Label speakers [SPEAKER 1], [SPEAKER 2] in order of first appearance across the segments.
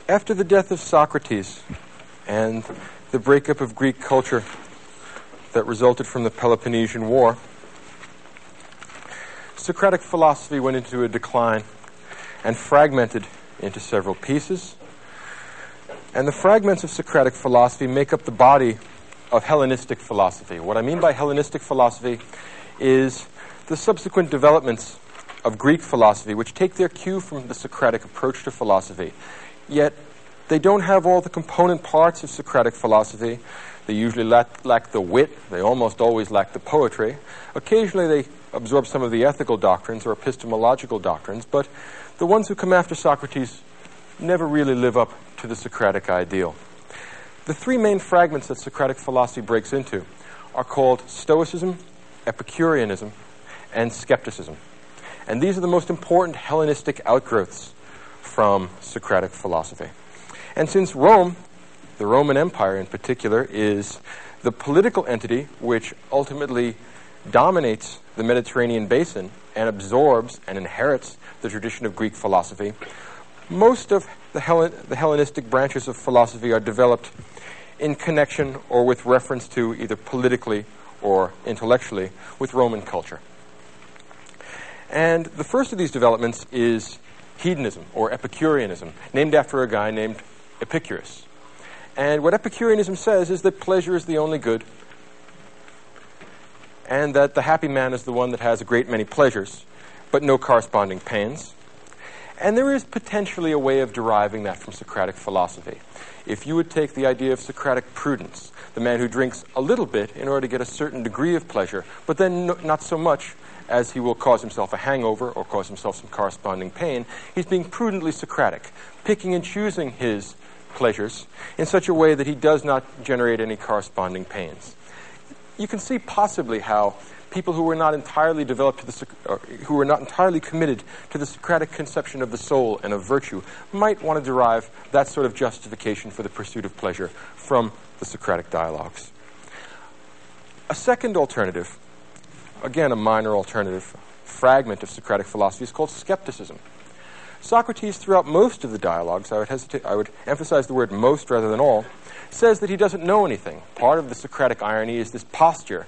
[SPEAKER 1] After the death of Socrates and the breakup of Greek culture that resulted from the Peloponnesian War, Socratic philosophy went into a decline and fragmented into several pieces. And the fragments of Socratic philosophy make up the body of Hellenistic philosophy. What I mean by Hellenistic philosophy is the subsequent developments of Greek philosophy, which take their cue from the Socratic approach to philosophy. Yet, they don't have all the component parts of Socratic philosophy. They usually lack the wit. They almost always lack the poetry. Occasionally, they absorb some of the ethical doctrines or epistemological doctrines, but the ones who come after Socrates never really live up to the Socratic ideal. The three main fragments that Socratic philosophy breaks into are called Stoicism, Epicureanism, and Skepticism. And these are the most important Hellenistic outgrowths from Socratic philosophy. And since Rome, the Roman Empire in particular, is the political entity which ultimately dominates the Mediterranean basin and absorbs and inherits the tradition of Greek philosophy, most of the Hellenistic branches of philosophy are developed in connection or with reference to either politically or intellectually with Roman culture. And the first of these developments is hedonism or Epicureanism, named after a guy named Epicurus. And what Epicureanism says is that pleasure is the only good, and that the happy man is the one that has a great many pleasures, but no corresponding pains. And there is potentially a way of deriving that from Socratic philosophy. If you would take the idea of Socratic prudence, the man who drinks a little bit in order to get a certain degree of pleasure, but then not so much as he will cause himself a hangover or cause himself some corresponding pain, he's being prudently Socratic, picking and choosing his pleasures in such a way that he does not generate any corresponding pains. You can see possibly how people who were not entirely developed who were not entirely committed to the Socratic conception of the soul and of virtue might want to derive that sort of justification for the pursuit of pleasure from the Socratic dialogues. A second alternative, again a minor alternative fragment of Socratic philosophy, is called skepticism. Socrates, throughout most of the dialogues, I would emphasize the word most rather than all, says that he doesn't know anything. Part of the Socratic irony is this posture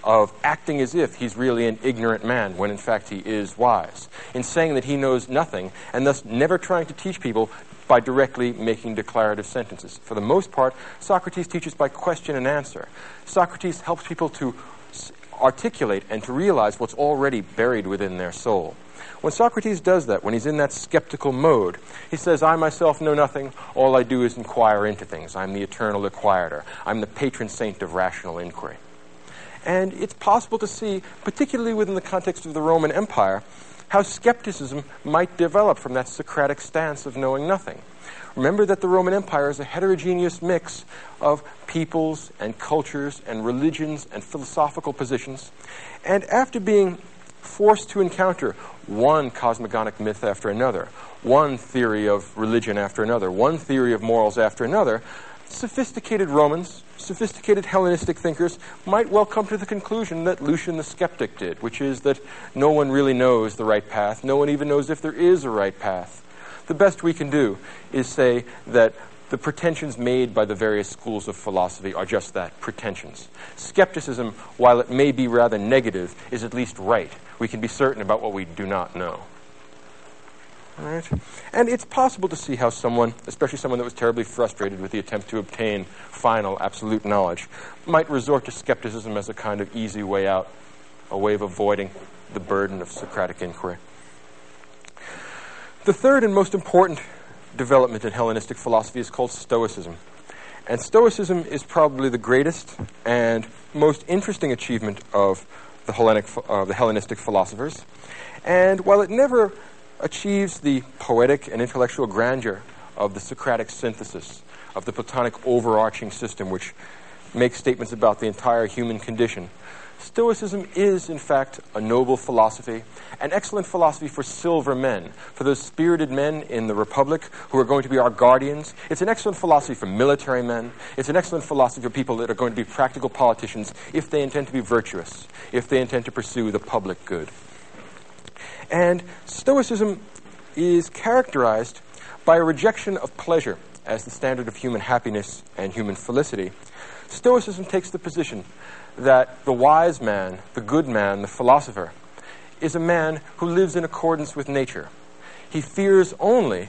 [SPEAKER 1] of acting as if he's really an ignorant man when in fact he is wise, in saying that he knows nothing and thus never trying to teach people by directly making declarative sentences. For the most part, Socrates teaches by question and answer. Socrates helps people to articulate and to realize what's already buried within their soul. When Socrates does that, when he's in that skeptical mode, he says, I myself know nothing, all I do is inquire into things. I'm the eternal inquirer. I'm the patron saint of rational inquiry. And it's possible to see, particularly within the context of the Roman Empire, how skepticism might develop from that Socratic stance of knowing nothing. Remember that the Roman Empire is a heterogeneous mix of peoples and cultures and religions and philosophical positions. And after being forced to encounter one cosmogonic myth after another, one theory of religion after another, one theory of morals after another, sophisticated Romans, sophisticated Hellenistic thinkers might well come to the conclusion that Lucian the skeptic did, which is that no one really knows the right path. No one even knows if there is a right path. The best we can do is say that the pretensions made by the various schools of philosophy are just that, pretensions. Skepticism, while it may be rather negative, is at least right. We can be certain about what we do not know. All right? And it's possible to see how someone, especially someone that was terribly frustrated with the attempt to obtain final, absolute knowledge, might resort to skepticism as a kind of easy way out, a way of avoiding the burden of Socratic inquiry. The third and most important development in Hellenistic philosophy is called Stoicism. And Stoicism is probably the greatest and most interesting achievement of the Hellenistic philosophers. And while it never achieves the poetic and intellectual grandeur of the Socratic synthesis, of the Platonic overarching system which makes statements about the entire human condition, Stoicism is, in fact, a noble philosophy, an excellent philosophy for silver men, for those spirited men in the Republic who are going to be our guardians. It's an excellent philosophy for military men. It's an excellent philosophy for people that are going to be practical politicians if they intend to be virtuous, if they intend to pursue the public good. And Stoicism is characterized By a rejection of pleasure as the standard of human happiness and human felicity, Stoicism takes the position that the wise man, the good man, the philosopher, is a man who lives in accordance with nature. He fears only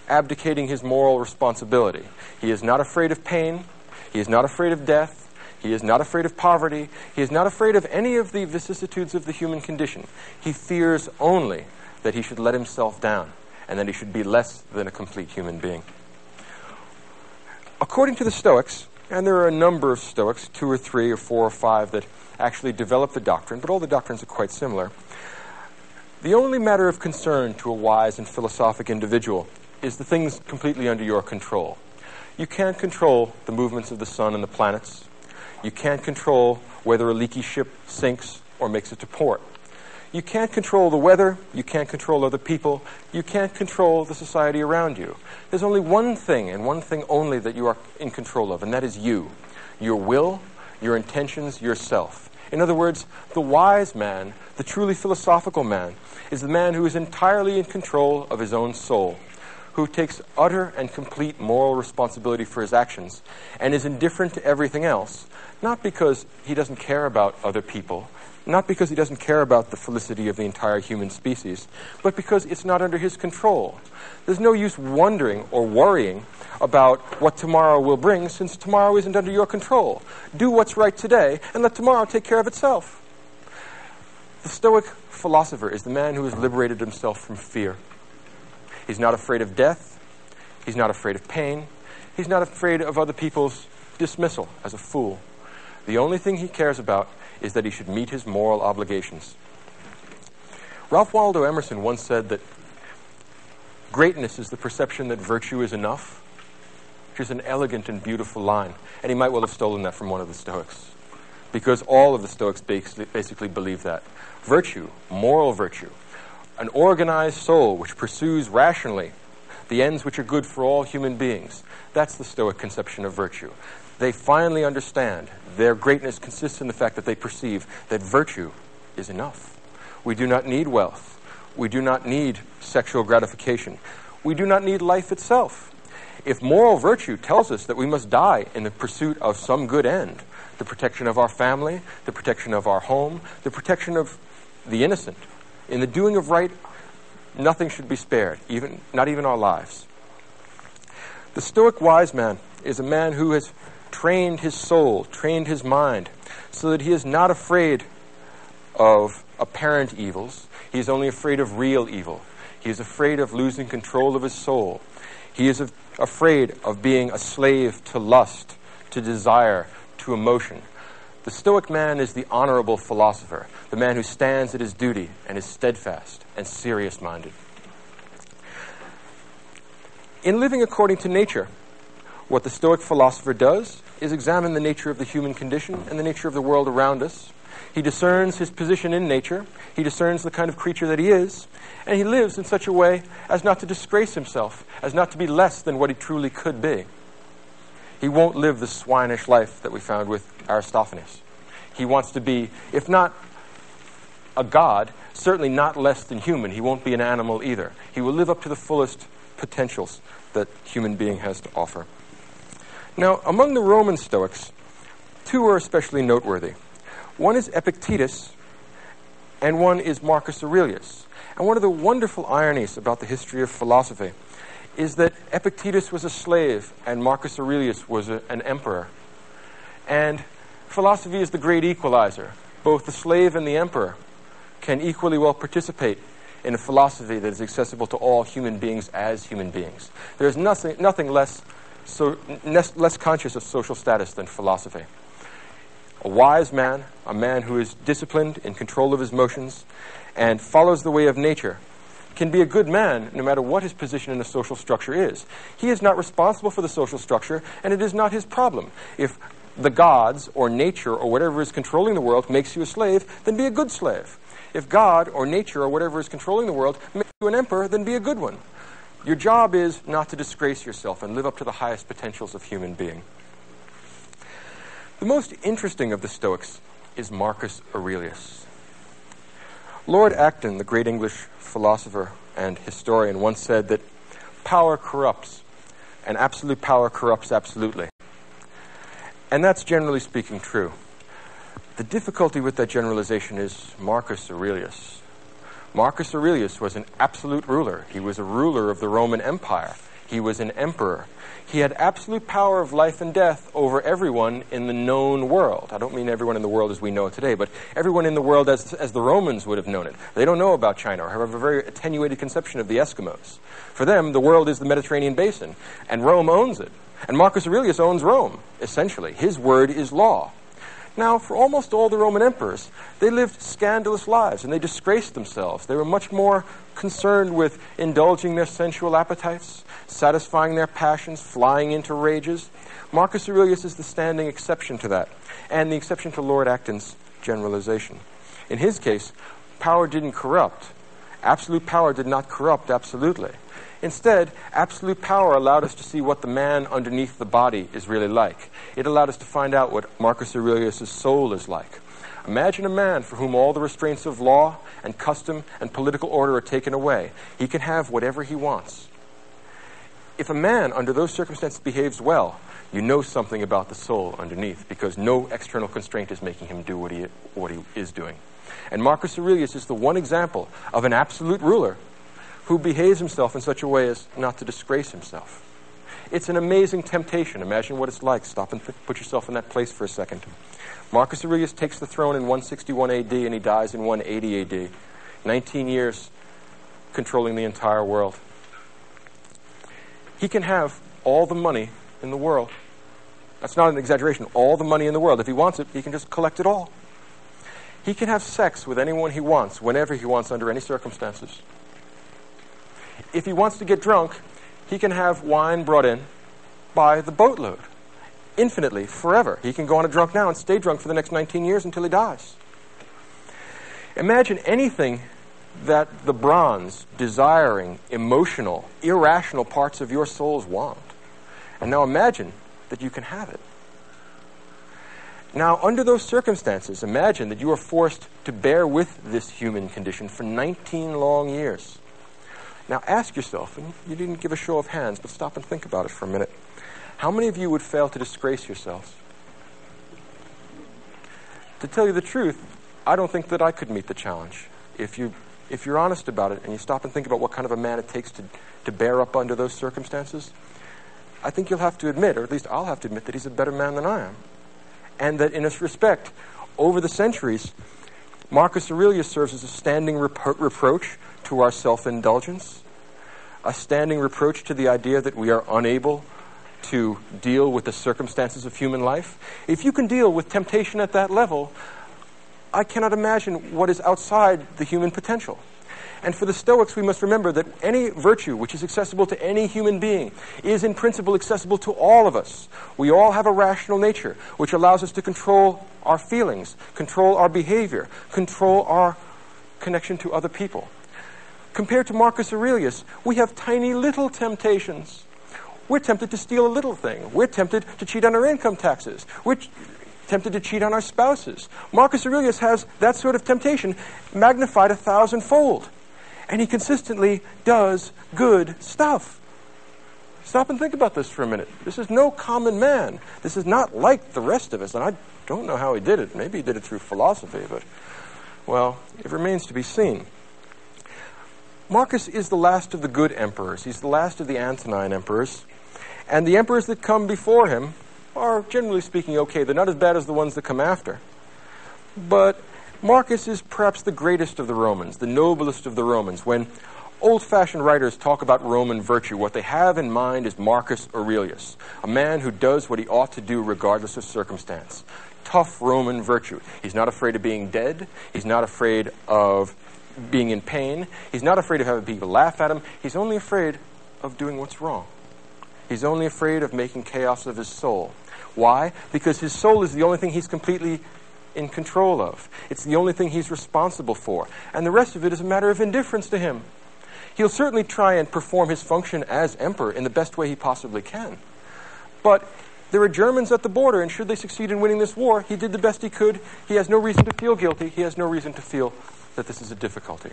[SPEAKER 1] abdicating his moral responsibility. He is not afraid of pain. He is not afraid of death. He is not afraid of poverty. He is not afraid of any of the vicissitudes of the human condition. He fears only that he should let himself down and that he should be less than a complete human being. According to the Stoics, and there are a number of Stoics, 2 or 3 or 4 or 5, that actually develop the doctrine, but all the doctrines are quite similar. The only matter of concern to a wise and philosophic individual is the things completely under your control. You can't control the movements of the sun and the planets. You can't control whether a leaky ship sinks or makes it to port. You can't control the weather. You can't control other people. You can't control the society around you. There's only one thing, and one thing only, that you are in control of, and that is you. Your will, your intentions, yourself. In other words, the wise man, the truly philosophical man, is the man who is entirely in control of his own soul, who takes utter and complete moral responsibility for his actions and is indifferent to everything else, not because he doesn't care about other people, not because he doesn't care about the felicity of the entire human species, but because it's not under his control. There's no use wondering or worrying about what tomorrow will bring, since tomorrow isn't under your control. Do what's right today and let tomorrow take care of itself. The Stoic philosopher is the man who has liberated himself from fear. He's not afraid of death. He's not afraid of pain. He's not afraid of other people's dismissal as a fool. The only thing he cares about is that he should meet his moral obligations. Ralph Waldo Emerson once said that greatness is the perception that virtue is enough, which is an elegant and beautiful line. And he might well have stolen that from one of the Stoics, because all of the Stoics basically believe that. Virtue, moral virtue, an organized soul which pursues rationally the ends which are good for all human beings, that's the Stoic conception of virtue. They finally understand their greatness consists in the fact that they perceive that virtue is enough. We do not need wealth. We do not need sexual gratification. We do not need life itself. If moral virtue tells us that we must die in the pursuit of some good end, the protection of our family, the protection of our home, the protection of the innocent, in the doing of right, nothing should be spared, not even our lives. The Stoic wise man is a man who has trained his soul, trained his mind, so that he is not afraid of apparent evils. He is only afraid of real evil. He is afraid of losing control of his soul. He is afraid of being a slave to lust, to desire, to emotion. The Stoic man is the honorable philosopher, the man who stands at his duty and is steadfast and serious-minded. In living according to nature, what the Stoic philosopher does is examine the nature of the human condition and the nature of the world around us. He discerns his position in nature. He discerns the kind of creature that he is. And he lives in such a way as not to disgrace himself, as not to be less than what he truly could be. He won't live the swinish life that we found with Aristophanes. He wants to be, if not a god, certainly not less than human. He won't be an animal either. He will live up to the fullest potentials that human being has to offer. Now, among the Roman Stoics, 2 are especially noteworthy. One is Epictetus, and one is Marcus Aurelius. And one of the wonderful ironies about the history of philosophy is that Epictetus was a slave and Marcus Aurelius was an emperor. And philosophy is the great equalizer. Both the slave and the emperor can equally well participate in a philosophy that is accessible to all human beings as human beings. There is nothing less conscious of social status than philosophy. A wise man, a man who is disciplined, in control of his motions, and follows the way of nature, can be a good man no matter what his position in the social structure is. He is not responsible for the social structure, and it is not his problem. If the gods or nature or whatever is controlling the world makes you a slave, then be a good slave. If God or nature or whatever is controlling the world makes you an emperor, then be a good one. Your job is not to disgrace yourself and live up to the highest potentials of human being. The most interesting of the Stoics is Marcus Aurelius. Lord Acton, the great English philosopher and historian, once said that power corrupts, and absolute power corrupts absolutely. And that's generally speaking true. The difficulty with that generalization is Marcus Aurelius. Marcus Aurelius was an absolute ruler. He was a ruler of the Roman Empire. He was an emperor. He had absolute power of life and death over everyone in the known world. I don't mean everyone in the world as we know it today, but everyone in the world as the Romans would have known it. They don't know about China or have a very attenuated conception of the Eskimos. For them, the world is the Mediterranean basin, and Rome owns it. And Marcus Aurelius owns Rome, essentially. His word is law. Now, for almost all the Roman emperors, they lived scandalous lives, and they disgraced themselves. They were much more concerned with indulging their sensual appetites, satisfying their passions, flying into rages. Marcus Aurelius is the standing exception to that, and the exception to Lord Acton's generalization. In his case, power didn't corrupt. Absolute power did not corrupt absolutely. Instead, absolute power allowed us to see what the man underneath the body is really like. It allowed us to find out what Marcus Aurelius' soul is like. Imagine a man for whom all the restraints of law and custom and political order are taken away. He can have whatever he wants. If a man under those circumstances behaves well, you know something about the soul underneath, because no external constraint is making him do what he is doing. And Marcus Aurelius is the one example of an absolute ruler who behaves himself in such a way as not to disgrace himself. It's an amazing temptation. Imagine what it's like. Stop and put yourself in that place for a second. Marcus Aurelius takes the throne in 161 AD and he dies in 180 AD. 19 years controlling the entire world. He can have all the money in the world. That's not an exaggeration. All the money in the world. If he wants it, he can just collect it all. He can have sex with anyone he wants, whenever he wants, under any circumstances. If he wants to get drunk, he can have wine brought in by the boatload, infinitely, forever. He can go on a drunk now and stay drunk for the next 19 years until he dies. Imagine anything that the bronze, desiring, emotional, irrational parts of your souls want. And now imagine that you can have it. Now, under those circumstances, imagine that you are forced to bear with this human condition for 19 long years. Now ask yourself, and you didn't give a show of hands, but stop and think about it for a minute. How many of you would fail to disgrace yourselves? To tell you the truth, I don't think that I could meet the challenge. If you're honest about it and you stop and think about what kind of a man it takes to bear up under those circumstances, I think you'll have to admit, or at least I'll have to admit, that he's a better man than I am. And that in this respect, over the centuries, Marcus Aurelius serves as a standing reproach to our self-indulgence, a standing reproach to the idea that we are unable to deal with the circumstances of human life. If you can deal with temptation at that level, I cannot imagine what is outside the human potential. And for the Stoics, we must remember that any virtue which is accessible to any human being is in principle accessible to all of us. We all have a rational nature which allows us to control our feelings, control our behavior, control our connection to other people. Compared to Marcus Aurelius, we have tiny little temptations. We're tempted to steal a little thing. We're tempted to cheat on our income taxes. We're tempted to cheat on our spouses. Marcus Aurelius has that sort of temptation magnified 1,000-fold. And he consistently does good stuff. Stop and think about this for a minute. This is no common man. This is not like the rest of us. And I don't know how he did it. Maybe he did it through philosophy, but, well, it remains to be seen. Marcus is the last of the good emperors. He's the last of the Antonine emperors. And the emperors that come before him are, generally speaking, okay. They're not as bad as the ones that come after. But Marcus is perhaps the greatest of the Romans, the noblest of the Romans. When old-fashioned writers talk about Roman virtue, what they have in mind is Marcus Aurelius, a man who does what he ought to do regardless of circumstance. Tough Roman virtue. He's not afraid of being dead. He's not afraid of being in pain. He's not afraid of having people laugh at him. He's only afraid of doing what's wrong. He's only afraid of making chaos of his soul. Why? Because his soul is the only thing he's completely in control of. It's the only thing he's responsible for. And the rest of it is a matter of indifference to him. He'll certainly try and perform his function as emperor in the best way he possibly can. But there are Germans at the border, and should they succeed in winning this war, he did the best he could. He has no reason to feel guilty. He has no reason to feel that this is a difficulty.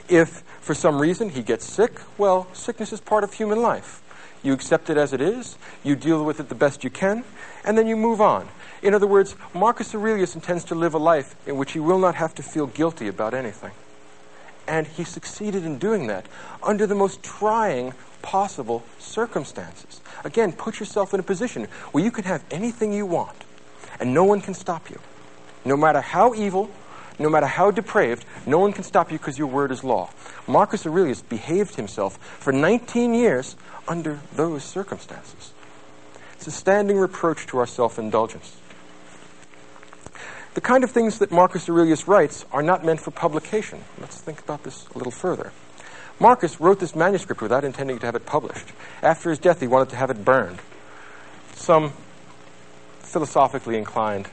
[SPEAKER 1] If, for some reason, he gets sick, well, sickness is part of human life. You accept it as it is, you deal with it the best you can, and then you move on. In other words, Marcus Aurelius intends to live a life in which he will not have to feel guilty about anything. And he succeeded in doing that under the most trying possible circumstances. Again, put yourself in a position where you can have anything you want, and no one can stop you. No matter how evil, no matter how depraved, no one can stop you because your word is law. Marcus Aurelius behaved himself for 19 years under those circumstances. It's a standing reproach to our self-indulgence. The kind of things that Marcus Aurelius writes are not meant for publication. Let's think about this a little further. Marcus wrote this manuscript without intending to have it published. After his death, he wanted to have it burned. Some philosophically inclined,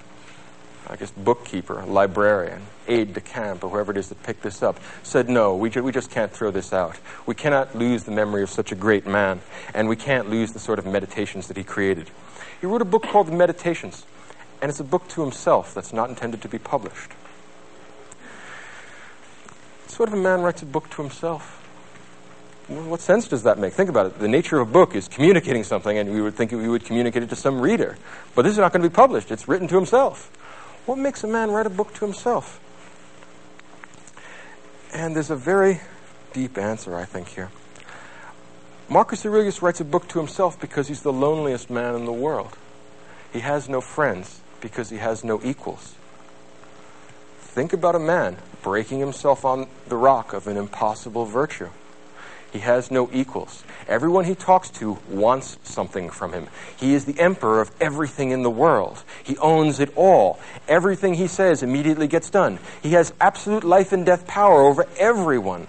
[SPEAKER 1] bookkeeper, librarian, aide de camp, or whoever it is that picked this up, said, no, we just can't throw this out. We cannot lose the memory of such a great man, and we can't lose the sort of meditations that he created. He wrote a book called The Meditations, and it's a book to himself that's not intended to be published. What sort of a man writes a book to himself? Well, what sense does that make? Think about it. The nature of a book is communicating something, and we would think we would communicate it to some reader. But this is not going to be published. It's written to himself. What makes a man write a book to himself? And there's a very deep answer, I think, here. Marcus Aurelius writes a book to himself because he's the loneliest man in the world. He has no friends because he has no equals. Think about a man breaking himself on the rock of an impossible virtue. He has no equals. Everyone he talks to wants something from him. He is the emperor of everything in the world. He owns it all. Everything he says immediately gets done. He has absolute life and death power over everyone.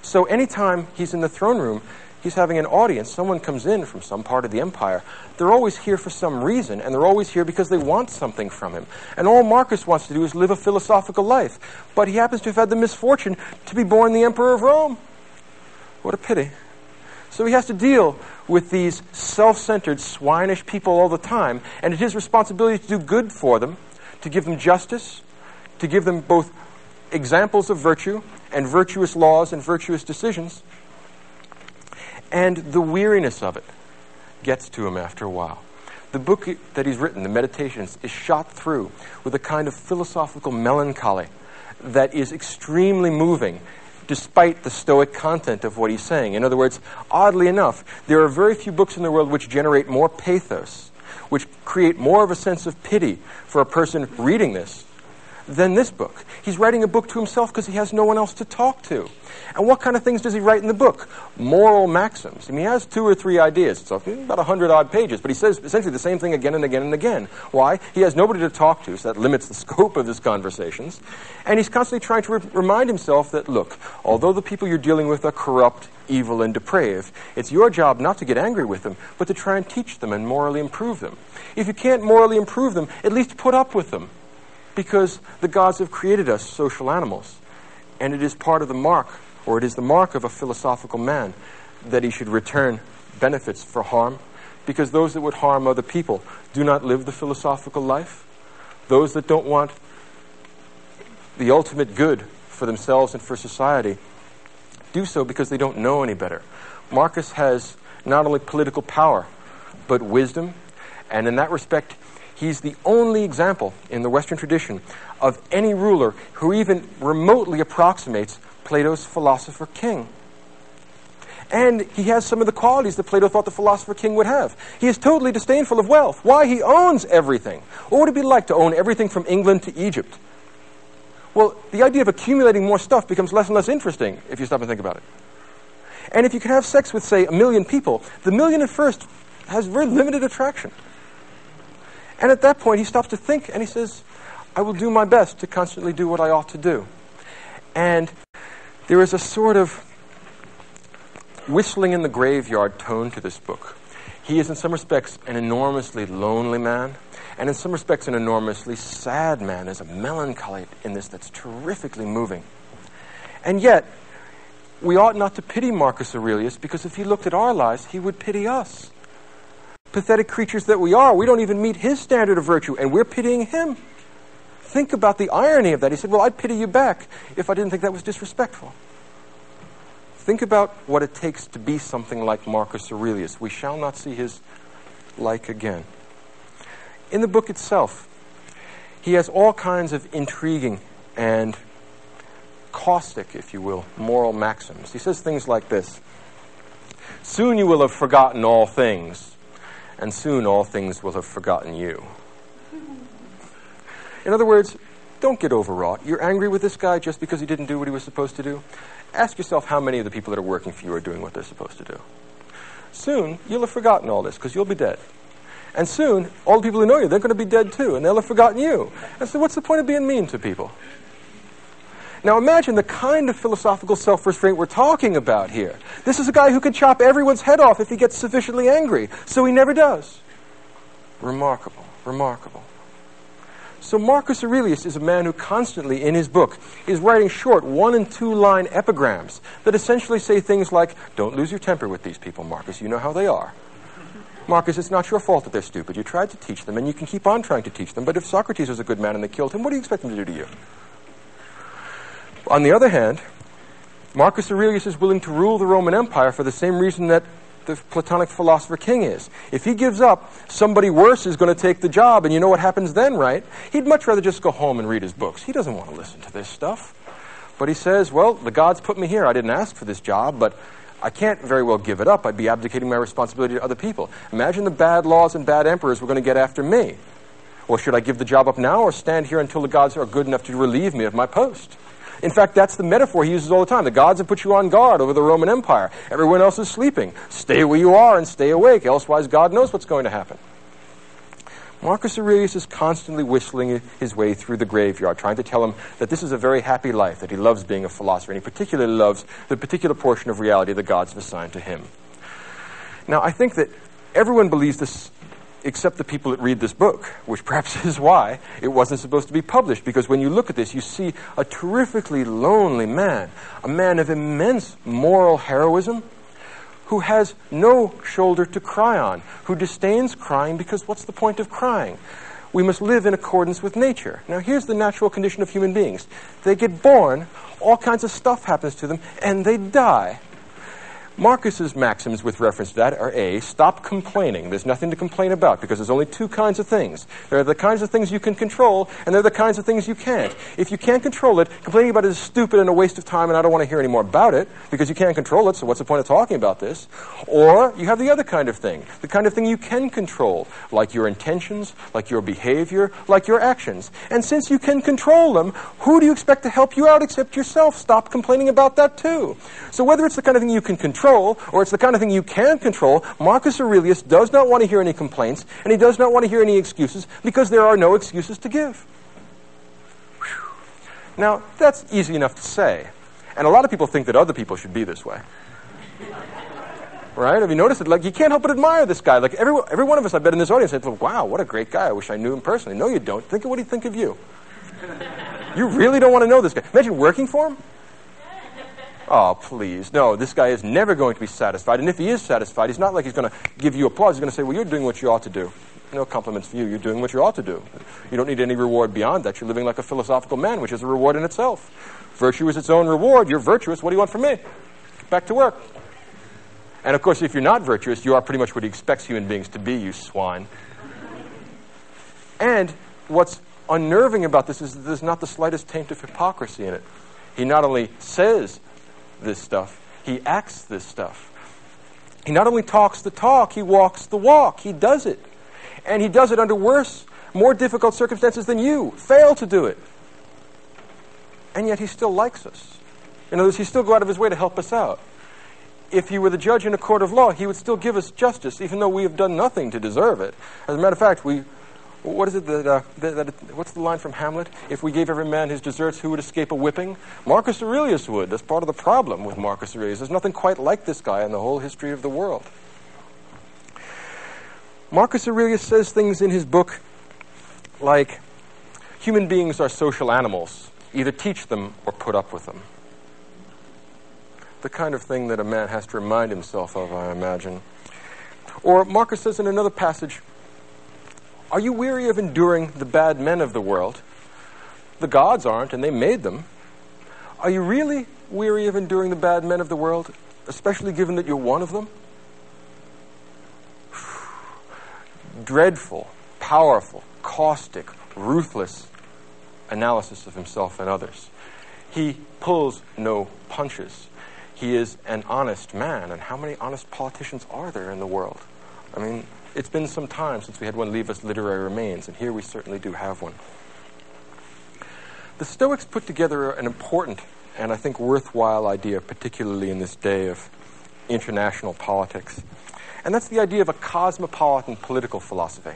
[SPEAKER 1] So anytime he's in the throne room, he's having an audience, someone comes in from some part of the empire, they're always here for some reason, and they're always here because they want something from him. And all Marcus wants to do is live a philosophical life. But he happens to have had the misfortune to be born the emperor of Rome. What a pity. So he has to deal with these self-centered, swinish people all the time, and it's his responsibility to do good for them, to give them justice, to give them both examples of virtue and virtuous laws and virtuous decisions. And the weariness of it gets to him after a while. The book that he's written, The Meditations, is shot through with a kind of philosophical melancholy that is extremely moving, despite the stoic content of what he's saying. In other words, oddly enough, there are very few books in the world which generate more pathos, which create more of a sense of pity for a person reading this than this book. He's writing a book to himself because he has no one else to talk to. And what kind of things does he write in the book? Moral maxims. I mean, he has 2 or 3 ideas. It's about 100-odd pages, but he says essentially the same thing again and again and again. Why? He has nobody to talk to, so that limits the scope of his conversations. And he's constantly trying to remind himself that, look, although the people you're dealing with are corrupt, evil, and depraved, it's your job not to get angry with them, but to try and teach them and morally improve them. If you can't morally improve them, at least put up with them, because the gods have created us social animals, and it is part of the mark, or it is the mark of a philosophical man, that he should return benefits for harm, because those that would harm other people do not live the philosophical life. Those that don't want the ultimate good for themselves and for society do so because they don't know any better. Marcus has not only political power, but wisdom, and in that respect, he's the only example in the Western tradition of any ruler who even remotely approximates Plato's philosopher king. And he has some of the qualities that Plato thought the philosopher king would have. He is totally disdainful of wealth. Why? He owns everything. What would it be like to own everything from England to Egypt? Well, the idea of accumulating more stuff becomes less and less interesting if you stop and think about it. And if you can have sex with, say, 1 million people, the million at first has very limited attraction. And at that point, he stops to think, and he says, I will do my best to constantly do what I ought to do. And there is a sort of whistling in the graveyard tone to this book. He is, in some respects, an enormously lonely man, and in some respects, an enormously sad man. There's a melancholy in this that's terrifically moving. And yet, we ought not to pity Marcus Aurelius, because if he looked at our lives, he would pity us. Pathetic creatures that we are, we don't even meet his standard of virtue, and we're pitying him. Think about the irony of that. He said, well, I'd pity you back if I didn't think that was disrespectful. Think about what it takes to be something like Marcus Aurelius. We shall not see his like again. In the book itself, he has all kinds of intriguing and caustic, if you will, moral maxims. He says things like this: "Soon you will have forgotten all things, and soon all things will have forgotten you." In other words, don't get overwrought. You're angry with this guy just because he didn't do what he was supposed to do? Ask yourself how many of the people that are working for you are doing what they're supposed to do. Soon, you'll have forgotten all this because you'll be dead. And soon, all the people who know you, they're going to be dead too, and they'll have forgotten you. And so what's the point of being mean to people? Now imagine the kind of philosophical self-restraint we're talking about here. This is a guy who could chop everyone's head off if he gets sufficiently angry, so he never does. Remarkable, remarkable. So Marcus Aurelius is a man who constantly, in his book, is writing short 1- and 2-line epigrams that essentially say things like, "Don't lose your temper with these people, Marcus. You know how they are. Marcus, it's not your fault that they're stupid. You tried to teach them, and you can keep on trying to teach them. But if Socrates was a good man and they killed him, what do you expect them to do to you?" On the other hand, Marcus Aurelius is willing to rule the Roman Empire for the same reason that the Platonic philosopher king is. If he gives up, somebody worse is going to take the job, and you know what happens then, right? He'd much rather just go home and read his books. He doesn't want to listen to this stuff. But he says, well, the gods put me here. I didn't ask for this job, but I can't very well give it up. I'd be abdicating my responsibility to other people. Imagine the bad laws and bad emperors were going to get after me. Or should I give the job up now or stand here until the gods are good enough to relieve me of my post? In fact, that's the metaphor he uses all the time. The gods have put you on guard over the Roman Empire. Everyone else is sleeping. Stay where you are and stay awake, elsewise God knows what's going to happen. Marcus Aurelius is constantly whistling his way through the graveyard, trying to tell him that this is a very happy life, that he loves being a philosopher, and he particularly loves the particular portion of reality the gods have assigned to him. Now, I think that everyone believes this except the people that read this book, which perhaps is why it wasn't supposed to be published, because when you look at this, you see a terrifically lonely man, a man of immense moral heroism, who has no shoulder to cry on, who disdains crying because what's the point of crying? We must live in accordance with nature. Now, here's the natural condition of human beings. They get born, all kinds of stuff happens to them, and they die. Marcus's maxims with reference to that are A, stop complaining. There's nothing to complain about because there's only two kinds of things. There are the kinds of things you can control, and there are the kinds of things you can't. If you can't control it, complaining about it is stupid and a waste of time, and I don't want to hear any more about it because you can't control it, so what's the point of talking about this? Or you have the other kind of thing, the kind of thing you can control, like your intentions, like your behavior, like your actions. And since you can control them, who do you expect to help you out except yourself? Stop complaining about that too. So whether it's the kind of thing you can control or it's the kind of thing you can control, Marcus Aurelius does not want to hear any complaints, and he does not want to hear any excuses because there are no excuses to give. Whew. Now, that's easy enough to say, and a lot of people think that other people should be this way. Right? Have you noticed it? Like, you can't help but admire this guy. Like, every one of us, I bet, in this audience, said, wow, what a great guy. I wish I knew him personally. No, you don't. Think of what he'd think of you. You really don't want to know this guy. Imagine working for him. Oh, please. No, this guy is never going to be satisfied. And if he is satisfied, he's not like he's going to give you applause. He's going to say, well, you're doing what you ought to do. No compliments for you. You're doing what you ought to do. You don't need any reward beyond that. You're living like a philosophical man, which is a reward in itself. Virtue is its own reward. You're virtuous. What do you want from me? Get back to work. And, of course, if you're not virtuous, you are pretty much what he expects human beings to be, you swine. And what's unnerving about this is that there's not the slightest taint of hypocrisy in it. He not only says this stuff, he acts this stuff. He not only talks the talk, he walks the walk. He does it. And he does it under worse, more difficult circumstances than you fail to do it. And yet he still likes us. In other words, he still go out of his way to help us out. If he were the judge in a court of law, he would still give us justice, even though we have done nothing to deserve it. As a matter of fact, what is it what's the line from Hamlet? If we gave every man his deserts, who would escape a whipping? Marcus Aurelius would. That's part of the problem with Marcus Aurelius. There's nothing quite like this guy in the whole history of the world. Marcus Aurelius says things in his book like, human beings are social animals. Either teach them or put up with them. The kind of thing that a man has to remind himself of, I imagine. Or Marcus says in another passage, are you weary of enduring the bad men of the world? The gods aren't, and they made them. Are you really weary of enduring the bad men of the world, especially given that you're one of them? Dreadful, powerful, caustic, ruthless analysis of himself and others. He pulls no punches. He is an honest man, and how many honest politicians are there in the world? I mean, it's been some time since we had one leave us literary remains, and here we certainly do have one. The Stoics put together an important and I think worthwhile idea, particularly in this day of international politics, and that's the idea of a cosmopolitan political philosophy.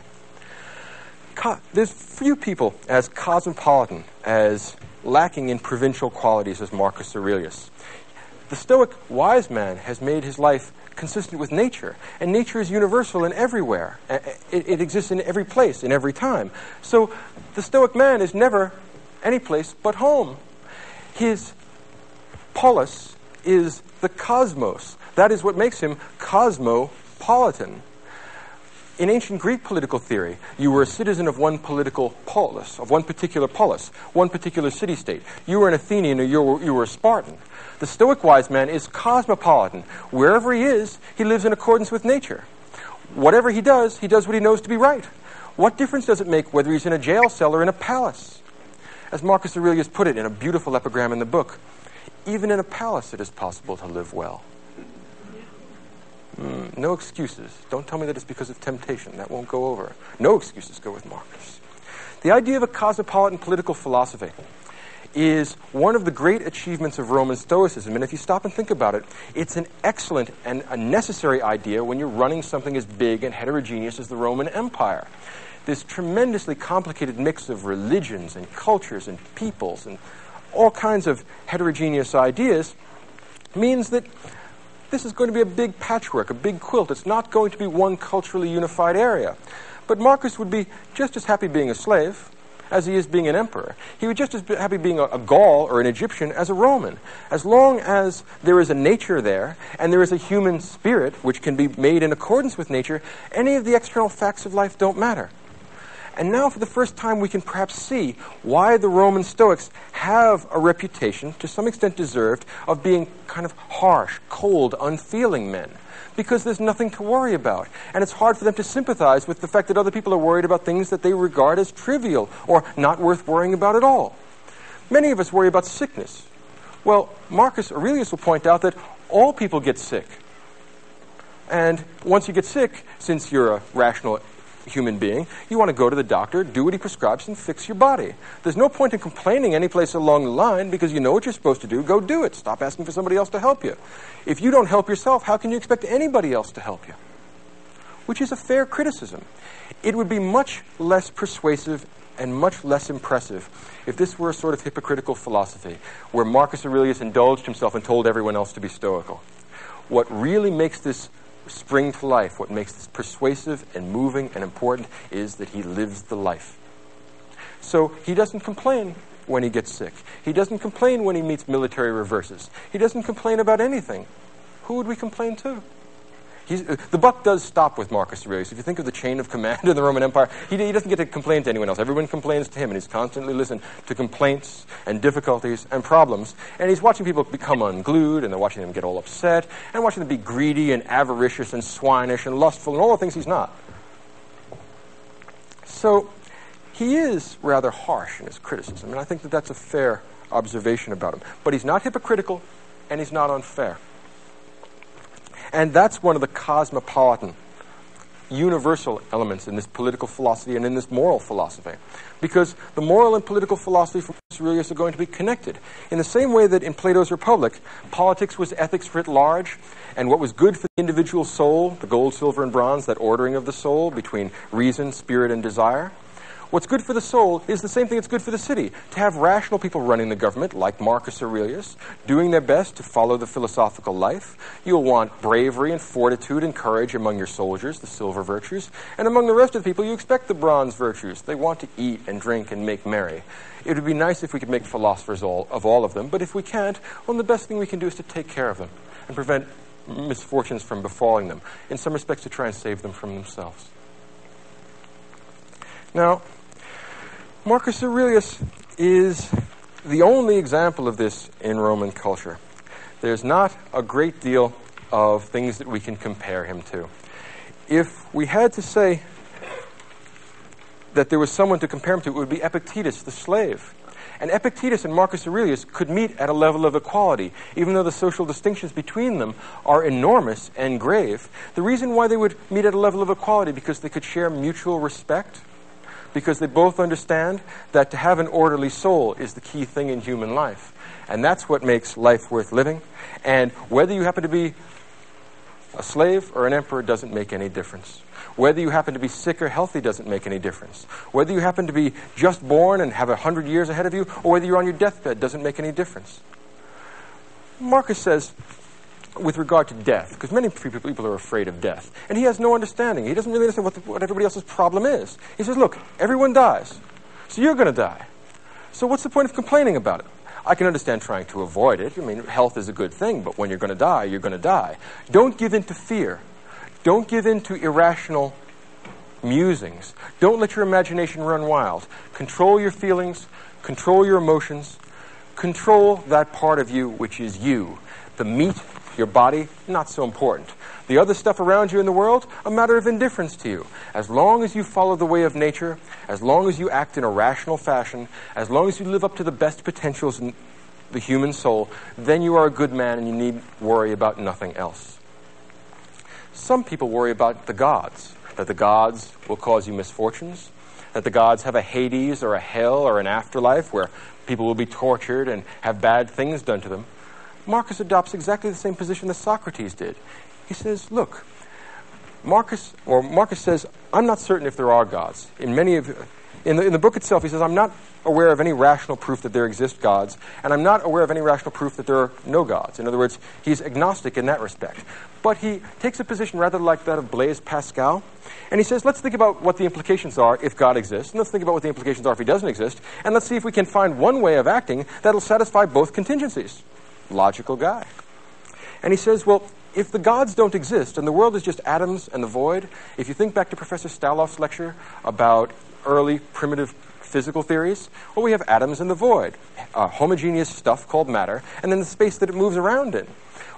[SPEAKER 1] There's few people as cosmopolitan, as lacking in provincial qualities as Marcus Aurelius. The Stoic wise man has made his life consistent with nature, and nature is universal and everywhere. It exists in every place, in every time. So the Stoic man is never any place but home. His polis is the cosmos. That is what makes him cosmopolitan. In ancient Greek political theory, you were a citizen of one political polis, of one particular polis, one particular city-state. You were an Athenian or you were a Spartan. The Stoic wise man is cosmopolitan. Wherever he is, he lives in accordance with nature. Whatever he does what he knows to be right. What difference does it make whether he's in a jail cell or in a palace? As Marcus Aurelius put it in a beautiful epigram in the book, even in a palace it is possible to live well. No excuses. Don't tell me that it's because of temptation. That won't go over. No excuses go with Marcus. The idea of a cosmopolitan political philosophy is one of the great achievements of Roman Stoicism. And if you stop and think about it, it's an excellent and a necessary idea when you're running something as big and heterogeneous as the Roman Empire. This tremendously complicated mix of religions and cultures and peoples and all kinds of heterogeneous ideas means that this is going to be a big patchwork, a big quilt. It's not going to be one culturally unified area. But Marcus would be just as happy being a slave as he is being an emperor. He would just as be happy being a Gaul or an Egyptian as a Roman. As long as there is a nature there and there is a human spirit which can be made in accordance with nature, any of the external facts of life don't matter. And now for the first time we can perhaps see why the Roman Stoics have a reputation, to some extent deserved, of being kind of harsh, cold, unfeeling men. Because there's nothing to worry about. And it's hard for them to sympathize with the fact that other people are worried about things that they regard as trivial or not worth worrying about at all. Many of us worry about sickness. Well, Marcus Aurelius will point out that all people get sick. And once you get sick, since you're a rational human being, you want to go to the doctor, do what he prescribes, and fix your body. There's no point in complaining any place along the line because you know what you're supposed to do. Go do it. Stop asking for somebody else to help you. If you don't help yourself, how can you expect anybody else to help you? Which is a fair criticism. It would be much less persuasive and much less impressive if this were a sort of hypocritical philosophy where Marcus Aurelius indulged himself and told everyone else to be stoical. What really makes this spring to life, what makes this persuasive and moving and important, is that he lives the life. So he doesn't complain when he gets sick. He doesn't complain when he meets military reverses. He doesn't complain about anything. Who would we complain to? The buck does stop with Marcus Aurelius. If you think of the chain of command in the Roman Empire, he doesn't get to complain to anyone else. Everyone complains to him, and he's constantly listening to complaints and difficulties and problems. And he's watching people become unglued, and they're watching them get all upset, and watching them be greedy and avaricious and swinish and lustful and all the things he's not. So he is rather harsh in his criticism, and I think that that's a fair observation about him. But he's not hypocritical, and he's not unfair. And that's one of the cosmopolitan, universal elements in this political philosophy and in this moral philosophy. Because the moral and political philosophy from Marcus Aurelius are going to be connected. In the same way that in Plato's Republic, politics was ethics writ large, and what was good for the individual soul, the gold, silver, and bronze, that ordering of the soul between reason, spirit, and desire. What's good for the soul is the same thing that's good for the city. To have rational people running the government, like Marcus Aurelius, doing their best to follow the philosophical life. You'll want bravery and fortitude and courage among your soldiers, the silver virtues. And among the rest of the people, you expect the bronze virtues. They want to eat and drink and make merry. It would be nice if we could make philosophers of all of them, but if we can't, well, the best thing we can do is to take care of them and prevent misfortunes from befalling them. In some respects, to try and save them from themselves. Now, Marcus Aurelius is the only example of this in Roman culture. there's not a great deal of things that we can compare him to. If we had to say that there was someone to compare him to, it would be Epictetus, the slave. And Epictetus and Marcus Aurelius could meet at a level of equality, even though the social distinctions between them are enormous and grave. The reason why they would meet at a level of equality because they could share mutual respect, because they both understand that to have an orderly soul is the key thing in human life. And that's what makes life worth living. And whether you happen to be a slave or an emperor doesn't make any difference. Whether you happen to be sick or healthy doesn't make any difference. Whether you happen to be just born and have 100 years ahead of you, or whether you're on your deathbed doesn't make any difference. Marcus says, with regard to death, because many people are afraid of death, and he has no understanding. He doesn't really understand what everybody else's problem is. He says, look, everyone dies, so you're going to die. So what's the point of complaining about it? I can understand trying to avoid it. I mean, health is a good thing, but when you're going to die, you're going to die. Don't give in to fear. Don't give in to irrational musings. Don't let your imagination run wild. Control your feelings. Control your emotions. Control that part of you which is you. The meat, your body, not so important. The other stuff around you in the world, a matter of indifference to you. As long as you follow the way of nature, as long as you act in a rational fashion, as long as you live up to the best potentials in the human soul, then you are a good man and you need worry about nothing else. Some people worry about the gods, that the gods will cause you misfortunes, that the gods have a Hades or a hell or an afterlife where people will be tortured and have bad things done to them. Marcus adopts exactly the same position that Socrates did. He says, look, Marcus says, I'm not certain if there are gods. In the book itself, he says, I'm not aware of any rational proof that there exist gods, and I'm not aware of any rational proof that there are no gods. In other words, he's agnostic in that respect. But he takes a position rather like that of Blaise Pascal, and he says, let's think about what the implications are if God exists, and let's think about what the implications are if he doesn't exist, and let's see if we can find one way of acting that'll satisfy both contingencies. Logical guy. And he says, well, if the gods don't exist, and the world is just atoms and the void, if you think back to Professor Staloff's lecture about early primitive physical theories, well, we have atoms and the void, homogeneous stuff called matter, and then the space that it moves around in.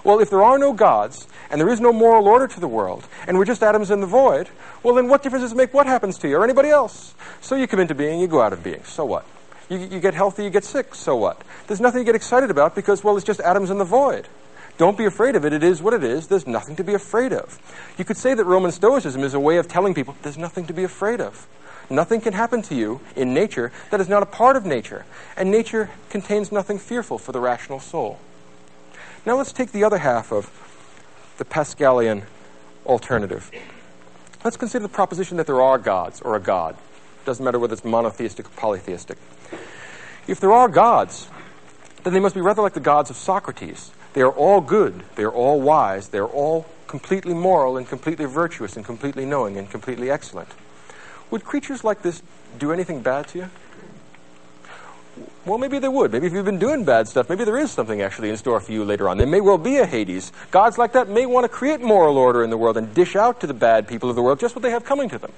[SPEAKER 1] Well, if there are no gods, and there is no moral order to the world, and we're just atoms in the void, well, then what difference does it make what happens to you or anybody else? So you come into being, you go out of being. So what? You get healthy, you get sick. So what? There's nothing to get excited about because, well, it's just atoms in the void. Don't be afraid of it. It is what it is. There's nothing to be afraid of. You could say that Roman Stoicism is a way of telling people there's nothing to be afraid of. Nothing can happen to you in nature that is not a part of nature. And nature contains nothing fearful for the rational soul. Now let's take the other half of the Pascalian alternative. Let's consider the proposition that there are gods or a god. Doesn't matter whether it's monotheistic or polytheistic. If there are gods, then they must be rather like the gods of Socrates. They are all good, they are all wise, they are all completely moral and completely virtuous and completely knowing and completely excellent. Would creatures like this do anything bad to you? Well, maybe they would. Maybe if you've been doing bad stuff, maybe there is something actually in store for you later on. There may well be a Hades. Gods like that may want to create moral order in the world and dish out to the bad people of the world just what they have coming to them.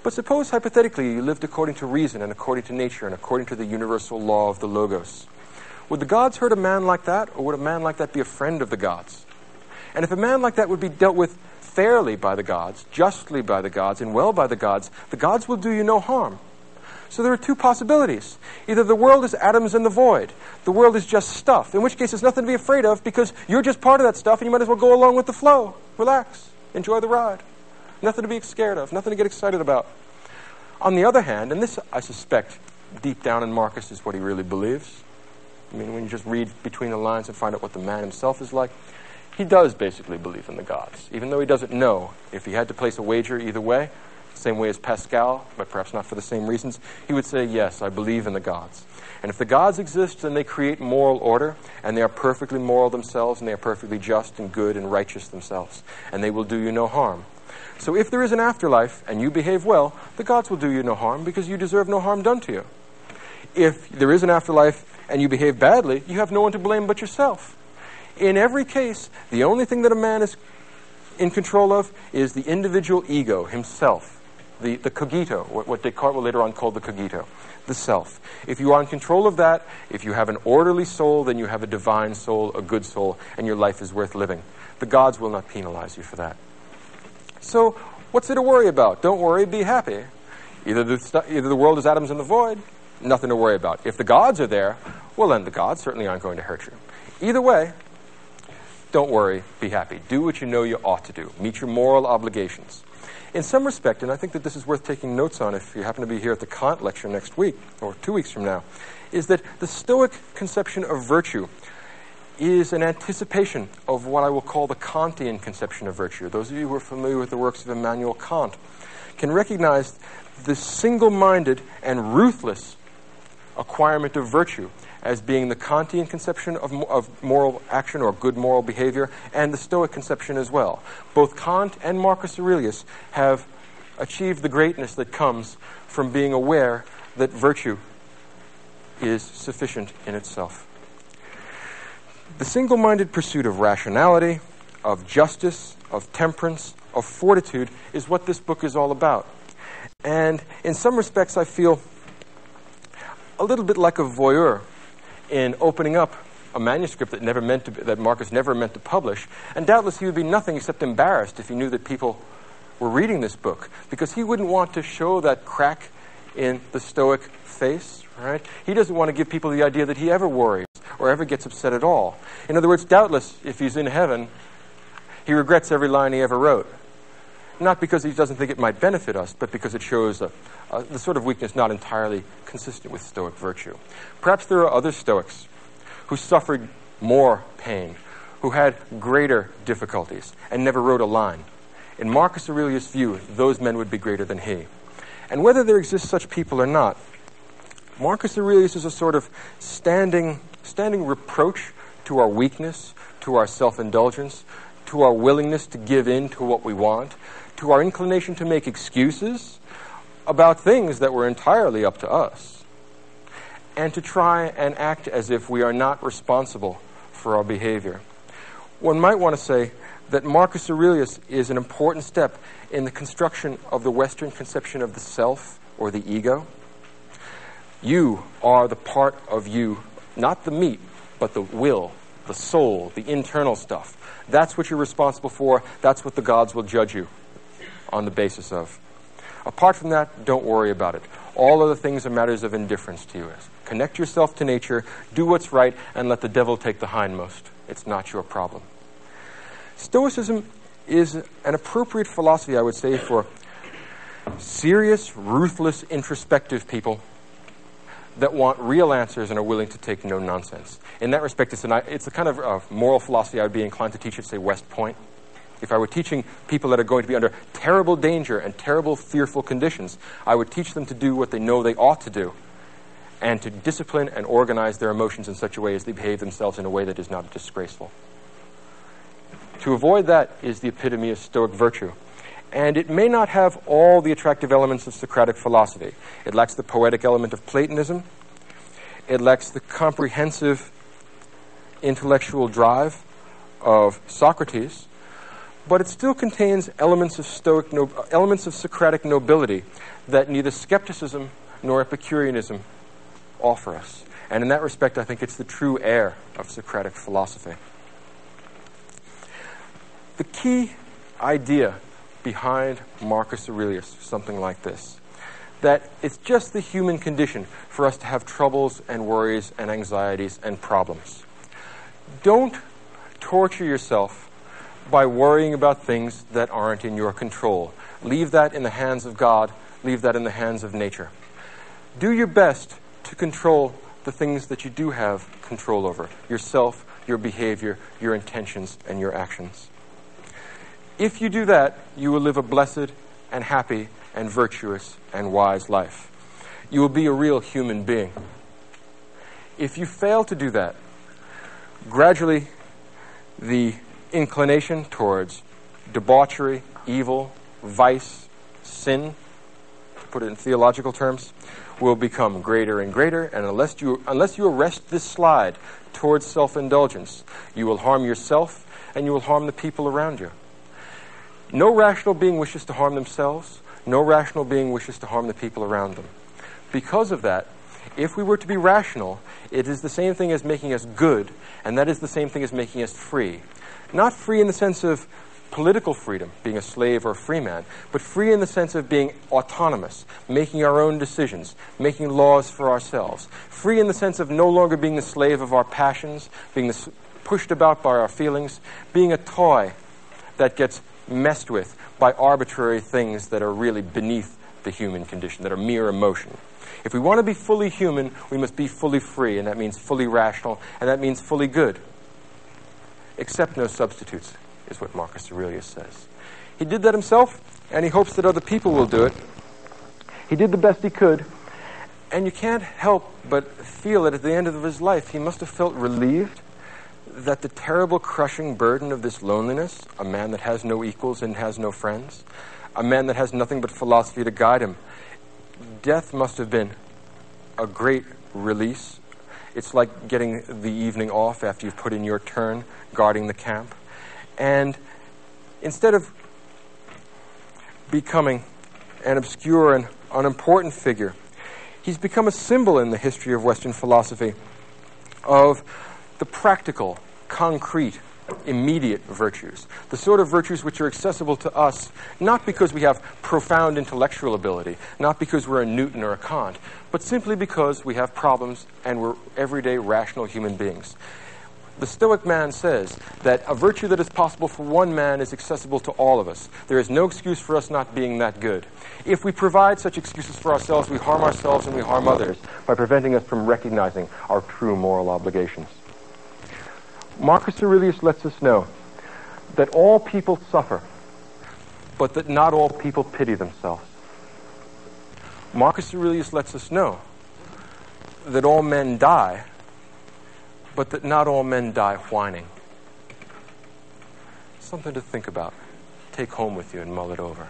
[SPEAKER 1] But suppose, hypothetically, you lived according to reason and according to nature and according to the universal law of the Logos. Would the gods hurt a man like that, or would a man like that be a friend of the gods? And if a man like that would be dealt with fairly by the gods, justly by the gods, and well by the gods will do you no harm. So there are two possibilities. Either the world is atoms in the void. The world is just stuff, in which case there's nothing to be afraid of because you're just part of that stuff and you might as well go along with the flow. Relax. Enjoy the ride. Nothing to be scared of. Nothing to get excited about. On the other hand, and this I suspect deep down in Marcus is what he really believes. I mean, when you just read between the lines and find out what the man himself is like, he does basically believe in the gods, even though he doesn't know. If he had to place a wager either way, same way as Pascal, but perhaps not for the same reasons, he would say, yes, I believe in the gods. And if the gods exist, then they create moral order, and they are perfectly moral themselves, and they are perfectly just and good and righteous themselves, and they will do you no harm. So if there is an afterlife, and you behave well, the gods will do you no harm, because you deserve no harm done to you. If there is an afterlife, and you behave badly, you have no one to blame but yourself. In every case, the only thing that a man is in control of is the individual ego, himself. the cogito, what Descartes will later on call the cogito, the self. If you are in control of that, if you have an orderly soul, then you have a divine soul, a good soul, and your life is worth living. The gods will not penalize you for that. So, what's there to worry about? Don't worry, be happy. Either the world is atoms in the void, nothing to worry about. If the gods are there, well then the gods certainly aren't going to hurt you. Either way, don't worry, be happy. Do what you know you ought to do. Meet your moral obligations. In some respect, and I think that this is worth taking notes on if you happen to be here at the Kant lecture next week, or 2 weeks from now, is that the Stoic conception of virtue is an anticipation of what I will call the Kantian conception of virtue. Those of you who are familiar with the works of Immanuel Kant can recognize the single-minded and ruthless acquirement of virtue as being the Kantian conception of moral action or good moral behavior, and the Stoic conception as well. Both Kant and Marcus Aurelius have achieved the greatness that comes from being aware that virtue is sufficient in itself. The single-minded pursuit of rationality, of justice, of temperance, of fortitude is what this book is all about. And in some respects, I feel a little bit like a voyeur in opening up a manuscript that Marcus never meant to publish, and doubtless he would be nothing except embarrassed if he knew that people were reading this book, because he wouldn't want to show that crack in the Stoic face, right? He doesn't want to give people the idea that he ever worries or ever gets upset at all. In other words, doubtless, if he's in heaven, he regrets every line he ever wrote. Not because he doesn't think it might benefit us, but because it shows the sort of weakness not entirely consistent with Stoic virtue. Perhaps there are other Stoics who suffered more pain, who had greater difficulties, and never wrote a line. In Marcus Aurelius' view, those men would be greater than he. And whether there exist such people or not, Marcus Aurelius is a sort of standing reproach to our weakness, to our self-indulgence, to our willingness to give in to what we want, to our inclination to make excuses about things that were entirely up to us, and to try and act as if we are not responsible for our behavior. One might want to say that Marcus Aurelius is an important step in the construction of the Western conception of the self or the ego. You are the part of you, not the meat, but the will, the soul, the internal stuff. That's what you're responsible for. That's what the gods will judge you on the basis of. Apart from that, don't worry about it. All other things are matters of indifference to you. Connect yourself to nature, do what's right, and let the devil take the hindmost. It's not your problem. Stoicism is an appropriate philosophy, I would say, for serious, ruthless, introspective people that want real answers and are willing to take no nonsense. In that respect, it's a kind of moral philosophy I would be inclined to teach at, say, West Point. If I were teaching people that are going to be under terrible danger and terrible fearful conditions, I would teach them to do what they know they ought to do, and to discipline and organize their emotions in such a way as they behave themselves in a way that is not disgraceful. To avoid that is the epitome of Stoic virtue. And it may not have all the attractive elements of Socratic philosophy. It lacks the poetic element of Platonism. It lacks the comprehensive intellectual drive of Socrates. But it still contains elements of Socratic nobility that neither skepticism nor Epicureanism offer us. And in that respect, I think it's the true heir of Socratic philosophy. The key idea behind Marcus Aurelius, something like this, that it's just the human condition for us to have troubles and worries and anxieties and problems. Don't torture yourself by worrying about things that aren't in your control. Leave that in the hands of God. Leave that in the hands of nature. Do your best to control the things that you do have control over: yourself, your behavior, your intentions, and your actions. If you do that, you will live a blessed and happy and virtuous and wise life. You will be a real human being. If you fail to do that, gradually the inclination towards debauchery, evil, vice, sin, to put it in theological terms, will become greater and greater, and unless you arrest this slide towards self-indulgence, you will harm yourself and you will harm the people around you. No rational being wishes to harm themselves. No rational being wishes to harm the people around them. Because of that, if we were to be rational, it is the same thing as making us good, and that is the same thing as making us free. Not free in the sense of political freedom, being a slave or a free man, but free in the sense of being autonomous, making our own decisions, making laws for ourselves. Free in the sense of no longer being the slave of our passions, being pushed about by our feelings, being a toy that gets messed with by arbitrary things that are really beneath the human condition, that are mere emotion. If we want to be fully human, we must be fully free, and that means fully rational, and that means fully good. Accept no substitutes, is what Marcus Aurelius says. He did that himself, and he hopes that other people will do it. He did the best he could, and you can't help but feel that at the end of his life, he must have felt relieved that the terrible crushing burden of this loneliness, a man that has no equals and has no friends, a man that has nothing but philosophy to guide him, death must have been a great release. It's like getting the evening off after you've put in your turn guarding the camp. And instead of becoming an obscure and unimportant figure, he's become a symbol in the history of Western philosophy of the practical, concrete, immediate virtues, the sort of virtues which are accessible to us, not because we have profound intellectual ability, not because we're a Newton or a Kant, but simply because we have problems and we're everyday rational human beings. The Stoic man says that a virtue that is possible for one man is accessible to all of us. There is no excuse for us not being that good. If we provide such excuses for ourselves, we harm ourselves and we harm others by preventing us from recognizing our true moral obligations. Marcus Aurelius lets us know that all people suffer, but that not all people pity themselves. Marcus Aurelius lets us know that all men die, but that not all men die whining. Something to think about. Take home with you and mull it over.